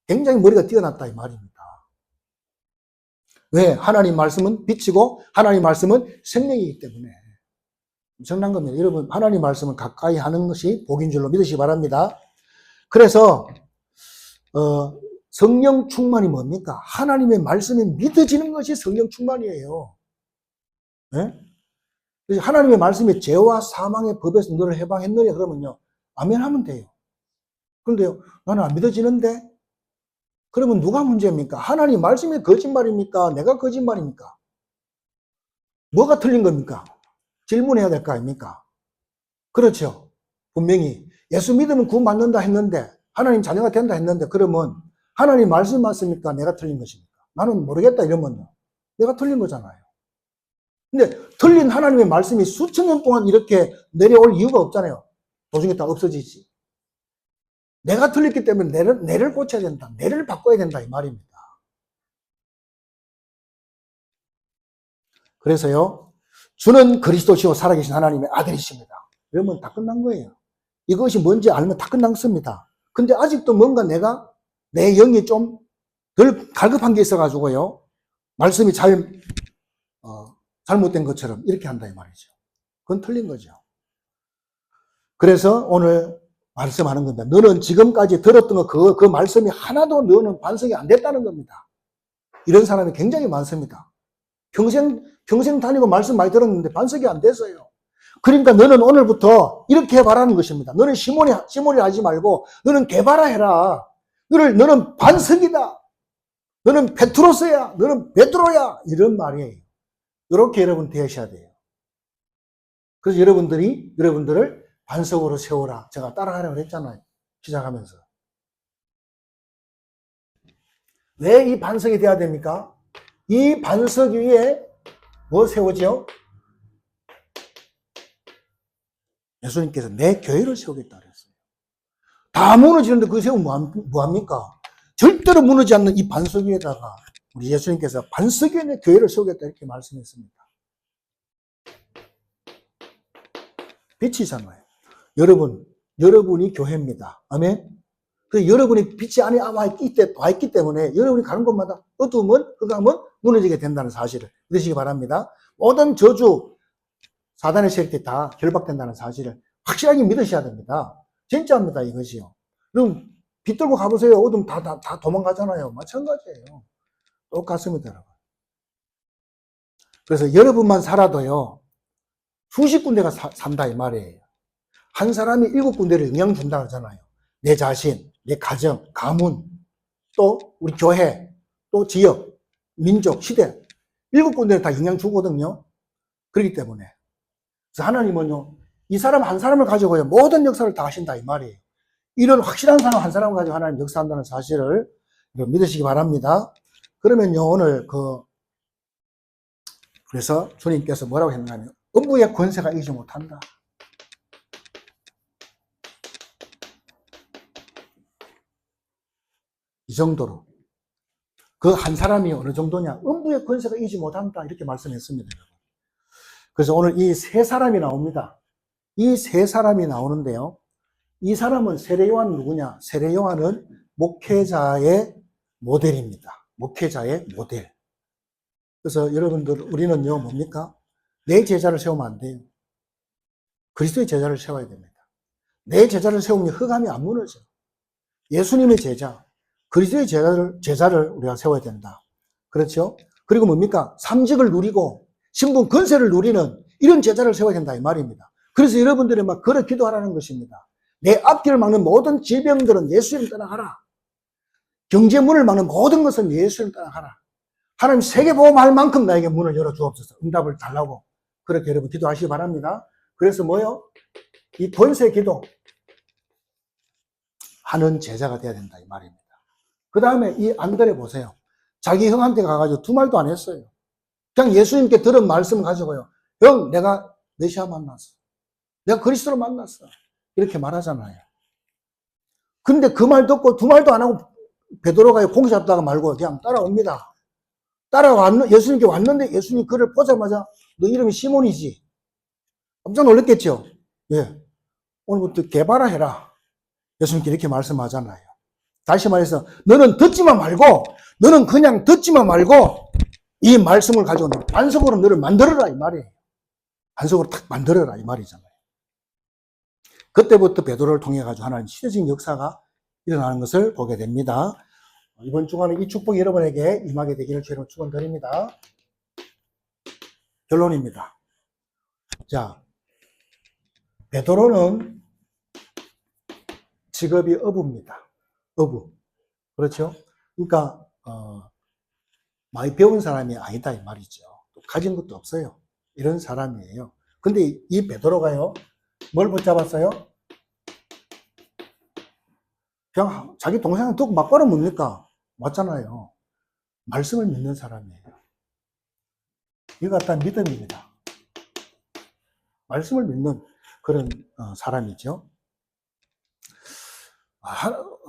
굉장히 머리가 뛰어났다 이 말입니다. 왜? 하나님 말씀은 빛이고 하나님 말씀은 생명이기 때문에. 엄청난 겁니다. 여러분 하나님 말씀을 가까이 하는 것이 복인 줄로 믿으시기 바랍니다. 그래서 성령 충만이 뭡니까? 하나님의 말씀이 믿어지는 것이 성령 충만이에요. 네? 그래서 하나님의 말씀이 죄와 사망의 법에서 너를 해방했느냐 그러면요. 아멘 하면 돼요. 그런데요. 나는 안 믿어지는데? 그러면 누가 문제입니까? 하나님 말씀이 거짓말입니까? 내가 거짓말입니까? 뭐가 틀린 겁니까? 질문해야 될 거 아닙니까? 그렇죠. 분명히 예수 믿으면 구원 받는다 했는데 하나님 자녀가 된다 했는데 그러면 하나님 말씀 맞습니까? 내가 틀린 것입니까? 나는 모르겠다 이러면 내가 틀린 거잖아요. 근데 틀린 하나님의 말씀이 수천 년 동안 이렇게 내려올 이유가 없잖아요. 도중에 다 없어지지. 내가 틀렸기 때문에 내를 고쳐야 된다. 내를 바꿔야 된다 이 말입니다. 그래서요. 주는 그리스도시요 살아계신 하나님의 아들이십니다. 이러면 다 끝난 거예요. 이것이 뭔지 알면 다 끝났습니다. 근데 아직도 뭔가 내 영이 좀 덜 갈급한 게 있어가지고요. 말씀이 잘못된 것처럼 이렇게 한다 이 말이죠. 그건 틀린 거죠. 그래서 오늘 말씀하는 겁니다. 너는 지금까지 들었던 그 말씀이 하나도 너는 반성이 안 됐다는 겁니다. 이런 사람이 굉장히 많습니다. 평생 다니고 말씀 많이 들었는데 반성이 안 됐어요. 그러니까 너는 오늘부터 이렇게 해봐라는 것입니다. 너는 시몬이 하지 말고 너는 개바라 해라. 너는 반석이다. 너는 베트로스야. 너는 베드로야. 이런 말이에요. 이렇게 여러분 되셔야 돼요. 그래서 여러분들을 반석으로 세우라. 제가 따라하라고 그랬잖아요. 시작하면서. 왜 이 반석이 돼야 됩니까? 이 반석 위에 뭐 세우죠? 예수님께서 내 교회를 세우겠다 그랬어요. 다 무너지는데 그 세우면 뭐합니까? 절대로 무너지지 않는 이 반석 위에다가 우리 예수님께서 반석 위에 내 교회를 세우겠다 이렇게 말씀했습니다. 빛이잖아요. 여러분이 교회입니다. 아멘. 그래서 여러분이 빛이 안에 와 있기 때문에 여러분이 가는 곳마다 어두움은 흑암은 무너지게 된다는 사실을 믿으시기 바랍니다. 모든 저주, 사단의 세력들이 다 결박된다는 사실을 확실하게 믿으셔야 됩니다. 진짜입니다, 이것이요. 그럼 빛 들고 가보세요. 어둠 다 도망가잖아요. 마찬가지예요. 똑같습니다, 여러분. 그래서 여러분만 살아도요, 수십 군데가 산다, 이 말이에요. 한 사람이 7군데를 영향 준다 그러잖아요. 내 자신, 내 가정, 가문, 또 우리 교회, 또 지역, 민족, 시대 7군데를 다 영향 주거든요. 그렇기 때문에 그래서 하나님은요, 이 사람 한 사람을 가지고요 모든 역사를 다 하신다 이 말이에요. 이런 확실한 사람 한 사람을 가지고 하나님 역사한다는 사실을 믿으시기 바랍니다. 그러면요 오늘 그래서 주님께서 뭐라고 했냐면 음부의 권세가 이기지 못한다. 이 정도로 그 한 사람이 어느 정도냐, 음부의 권세가 이기지 못한다 이렇게 말씀했습니다. 그래서 오늘 이 세 사람이 나옵니다. 이 세 사람이 나오는데요, 이 사람은 세례 요한 누구냐? 세례 요한은 목회자의 모델입니다. 목회자의 모델. 그래서 여러분들 우리는요 뭡니까? 내 제자를 세우면 안 돼요. 그리스도의 제자를 세워야 됩니다. 내 제자를 세우면 흑암이 안 무너져. 예수님의 제자, 그리스도의 제자를 우리가 세워야 된다. 그렇죠? 그리고 뭡니까? 삼직을 누리고 신분 권세를 누리는 이런 제자를 세워야 된다 이 말입니다. 그래서 여러분들이 막 걸어 기도하라는 것입니다. 내 앞길을 막는 모든 질병들은 예수님 떠나가라. 경제문을 막는 모든 것은 예수님 떠나가라. 하나님 세계보험할 만큼 나에게 문을 열어주옵소서. 응답을 달라고 그렇게 여러분 기도하시기 바랍니다. 그래서 뭐요? 이 권세 기도 하는 제자가 돼야 된다 이 말입니다. 그 다음에 이 안드레 보세요. 자기 형한테 가가지고 두 말도 안 했어요. 그냥 예수님께 들은 말씀을 가지고요. 형, 내가 메시아 만났어. 내가 그리스도를 만났어. 이렇게 말하잖아요. 근데 그 말 듣고 두 말도 안 하고 베드로가 공 잡다가 말고 그냥 따라옵니다. 예수님께 왔는데 예수님 그를 보자마자 너 이름이 시몬이지. 깜짝 놀랐겠죠? 예. 오늘부터 개바라 해라. 예수님께 이렇게 말씀하잖아요. 다시 말해서 너는 그냥 듣지만 말고 이 말씀을 가지고 반석으로 너를 만들어라 이 말이에요. 반석으로 탁 만들어라 이 말이잖아요. 그때부터 베드로를 통해 가지고 하나님 시대적인 역사가 일어나는 것을 보게 됩니다. 이번 주간에 이 축복이 여러분에게 임하게 되기를 주님으로 축원드립니다. 결론입니다. 자, 베드로는 직업이 어부입니다. 어부. 그렇죠? 그러니까 많이 배운 사람이 아니다 이 말이죠. 또 가진 것도 없어요. 이런 사람이에요. 근데 이 베드로가요, 뭘 붙잡았어요? 그냥 자기 동생을 듣고 막바로 뭡니까? 맞잖아요. 말씀을 믿는 사람이에요. 이거 갖다 믿음입니다. 말씀을 믿는 그런 사람이죠.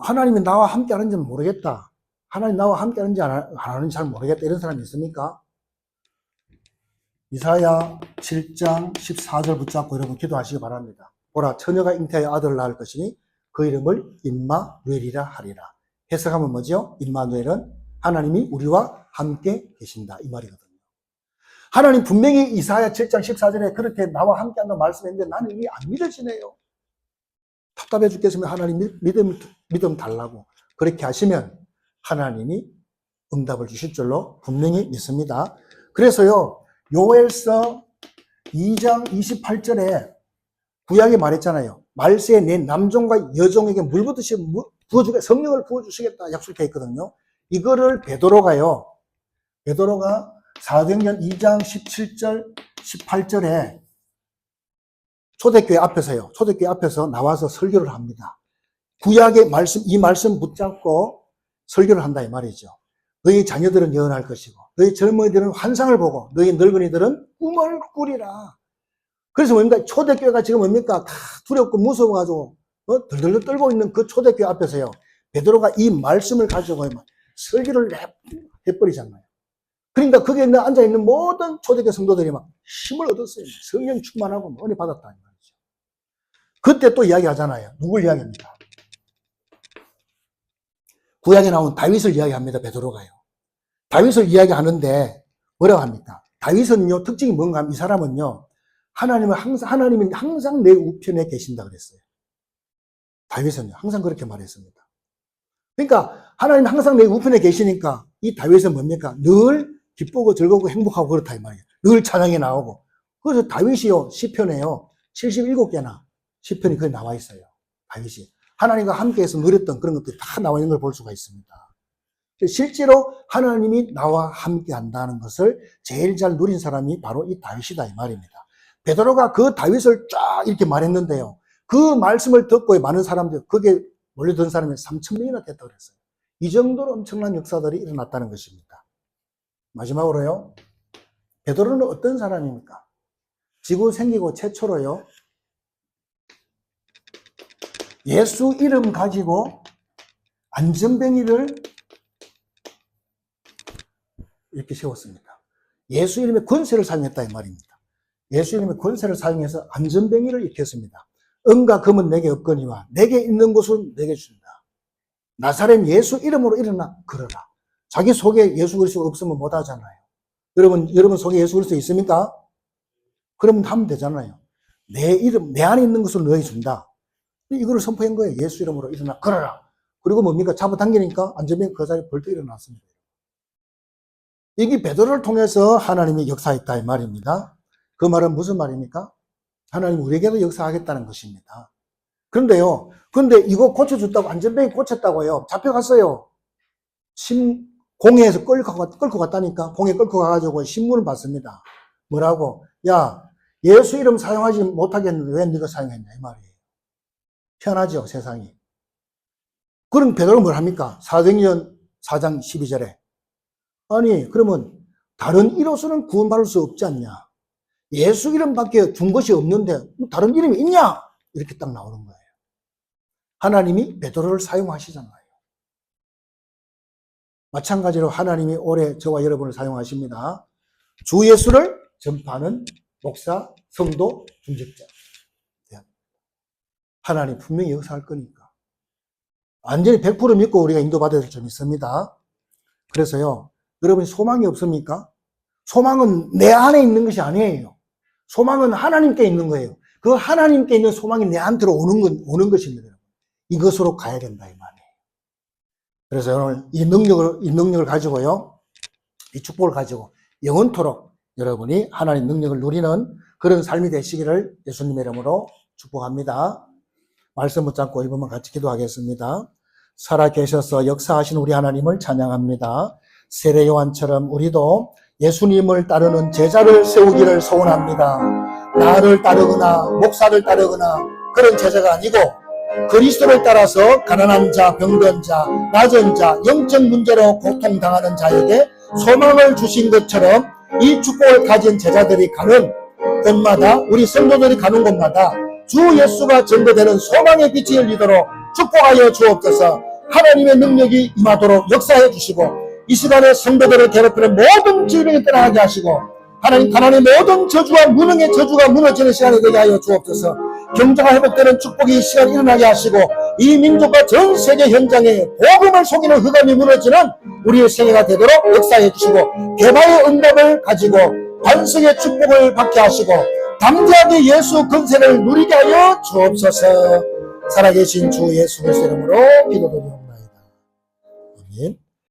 하나님이 나와 함께 하는지는 모르겠다. 하나님 나와 함께 하는지 안 하는지 잘 모르겠다. 이런 사람이 있습니까? 이사야 7장 14절 붙잡고 여러분 기도하시기 바랍니다. 보라, 처녀가 잉태하여 아들을 낳을 것이니 그 이름을 임마누엘이라 하리라. 해석하면 뭐죠? 임마누엘은 하나님이 우리와 함께 계신다 이 말이거든요. 하나님 분명히 이사야 7장 14절에 그렇게 나와 함께 한다고 말씀했는데 나는 이게 안 믿어지네요. 답답해 죽겠으면 하나님 믿음 달라고 그렇게 하시면 하나님이 응답을 주실 줄로 분명히 믿습니다. 그래서요, 요엘서 2장 28절에 구약에 말했잖아요. 말세에 내 남종과 여종에게 물 붓듯이 부어주겠다, 성령을 부어주시겠다 약속해 있거든요. 이거를 베드로가 사도행전 2장 17절, 18절에 초대교회 앞에서 나와서 설교를 합니다. 구약의 말씀, 이 말씀 붙잡고 설교를 한다 이 말이죠. 너희 자녀들은 예언할 것이고 너희 젊은이들은 환상을 보고 너희 늙은이들은 꿈을 꾸리라. 그래서 뭡니까? 초대교회가 지금 뭡니까? 다 두렵고 무서워가지고 들들들 떨고 있는 그 초대교회 앞에서요, 베드로가 이 말씀을 가지고 설교를 해버리잖아요. 그러니까 거기에 앉아있는 모든 초대교회 성도들이 막 힘을 얻었어요. 성령 충만하고 은혜 받았다 이 말이죠. 그때 또 이야기하잖아요. 누굴 이야기합니까? 구약에 나온 다윗을 이야기합니다. 베드로가요. 다윗을 이야기하는데 뭐라고 합니까? 다윗은요, 특징이 뭔가 하면 이 사람은요, 하나님은 항상 내 우편에 계신다 그랬어요. 다윗은요, 항상 그렇게 말했습니다. 그러니까 하나님 항상 내 우편에 계시니까 이 다윗은 뭡니까? 늘 기쁘고 즐겁고 행복하고 그렇다 이 말이에요. 늘 찬양에 나오고. 그래서 다윗이요, 시편에요, 77개나 시편이 거기 나와 있어요. 다윗이 하나님과 함께해서 누렸던 그런 것들이 다 나와 있는 걸 볼 수가 있습니다. 실제로 하나님이 나와 함께 한다는 것을 제일 잘 누린 사람이 바로 이 다윗이다 이 말입니다. 베드로가 그 다윗을 쫙 이렇게 말했는데요, 그 말씀을 듣고 많은 사람들, 거기에 몰려든 사람이 3,000명이나 됐다고 그랬어요. 이 정도로 엄청난 역사들이 일어났다는 것입니다. 마지막으로요, 베드로는 어떤 사람입니까? 지구 생기고 최초로요, 예수 이름 가지고 안전뱅이를 이렇게 세웠습니다. 예수 이름의 권세를 사용했다 이 말입니다. 예수 이름의 권세를 사용해서 안전뱅이를 익혔습니다. 은과 금은 내게 없거니와 내게 있는 것은 내게 준다. 나사렛 예수 이름으로 일어나 걸어라. 자기 속에 예수 그리스도가 없으면 못 하잖아요. 여러분 속에 예수 그리스도 있습니까? 그러면 하면 되잖아요. 내 이름, 내 안에 있는 것을 너에게 준다. 이거를 선포한 거예요. 예수 이름으로 일어나 걸어라. 그리고 뭡니까? 잡아당기니까 안전뱅이 그 자리에 벌떡 일어났습니다. 이게 베드로를 통해서 하나님이 역사했다 이 말입니다. 그 말은 무슨 말입니까? 하나님 우리에게도 역사하겠다는 것입니다. 그런데요, 이거 고쳐줬다고, 안전뱅이 고쳤다고요, 잡혀갔어요. 공회에서 끌고 갔다니까. 공회 끌고 가가지고 신문을 받습니다. 뭐라고? 야, 예수 이름 사용하지 못하겠는데 왜 네가 사용했냐 이 말이에요. 편하죠 세상이. 그럼 베드로는 뭘 합니까? 사도행전 4장 12절에 아니 그러면 다른 이로서는 구원받을 수 없지 않냐, 예수 이름밖에 준 것이 없는데 다른 이름이 있냐, 이렇게 딱 나오는 거예요. 하나님이 베드로를 사용하시잖아요. 마찬가지로 하나님이 올해 저와 여러분을 사용하십니다. 주 예수를 전파하는 목사, 성도, 중직자. 하나님 분명히 역사할 거니까 완전히 100% 믿고 우리가 인도받아야 될 점이 있습니다. 그래서요, 여러분이 소망이 없습니까? 소망은 내 안에 있는 것이 아니에요. 소망은 하나님께 있는 거예요. 그 하나님께 있는 소망이 내 안으로 오는 것입니다. 이것으로 가야 된다 이 말이에요. 그래서 오늘 이 능력을 가지고요, 이 축복을 가지고 영원토록 여러분이 하나님 능력을 누리는 그런 삶이 되시기를 예수님의 이름으로 축복합니다. 말씀 붙잡고 1분만 같이 기도하겠습니다. 살아계셔서 역사하신 우리 하나님을 찬양합니다. 세례 요한처럼 우리도 예수님을 따르는 제자를 세우기를 소원합니다. 나를 따르거나 목사를 따르거나 그런 제자가 아니고 그리스도를 따라서 가난한 자, 병든 자, 낮은 자, 영적 문제로 고통당하는 자에게 소망을 주신 것처럼 이 축복을 가진 제자들이 가는 곳마다, 우리 성도들이 가는 곳마다 주 예수가 전도되는 소망의 빛이 열리도록 축복하여 주옵소서. 하나님의 능력이 임하도록 역사해 주시고 이 시간에 성도들을 괴롭히는 모든 질병이 떠나게 하시고 하나님 가난의 모든 저주와 무능의 저주가 무너지는 시간이 되게 하여 주옵소서. 경제가 회복되는 축복이 이 시간에 일어나게 하시고 이 민족과 전 세계 현장에 복음을 속이는 흑암이 무너지는 우리의 생애가 되도록 역사해 주시고 개바의 응답을 가지고 반석의 축복을 받게 하시고 담대하게 예수 권세를 누리게 하여 주옵소서. 살아계신 주 예수 그리스도 이름으로 기도드리옵나이다.